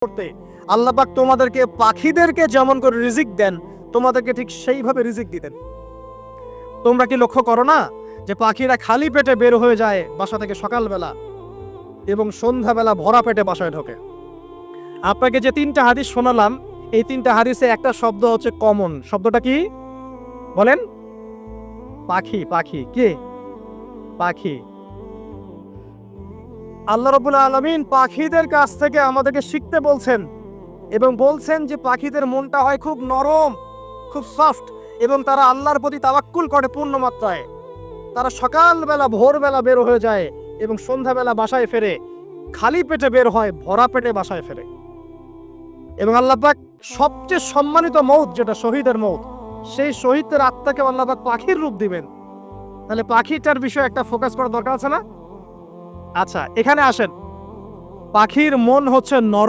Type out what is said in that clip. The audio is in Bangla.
করতে আল্লাহ পাক তোমাদেরকে পাখিদেরকে যেমন করে রিজিক দেন তোমাদেরকে ঠিক সেইভাবে রিজিক দিতেন। তোমরা কি লক্ষ্য করো না যে পাখিরা খালি পেটে বের হয়ে যায় বাসা থেকে সকালবেলা এবং সন্ধ্যাবেলা ভরা পেটে বাসায় ঢোকে? আপনাকে যে তিনটা হাদিস শোনালাম এই তিনটা হাদিসে একটা শব্দ হচ্ছে কমন। শব্দটা কি বলেন? পাখি। পাখি কে? পাখি। আল্লাহ রাব্বুল আলামিন পাখিদের কাছ থেকে আমাদেরকে শিখতে বলছেন এবং বলছেন যে পাখিদের মনটা হয় খুব নরম, খুব সফট এবং তারা আল্লাহর প্রতি তাওয়াক্কুল করে পূর্ণ মাত্রায়। তারা সকালবেলা ভোরবেলা বের হয়ে যায় এবং সন্ধ্যাবেলা বাসায় ফেরে, খালি পেটে বের হয়, ভরা পেটে বাসায় ফেরে। এবং আল্লাহ পাক সবচেয়ে সম্মানিত মৌত যেটা শহীদের মৌত, সেই শহীদদের আত্মাকে আল্লাহ পাক পাখির রূপ দিবেন। তাহলে পাখিটার বিষয়ে একটা ফোকাস করা দরকার আছে না? আচ্ছা, এখানে আসেন। পাখির মন হচ্ছে নরম।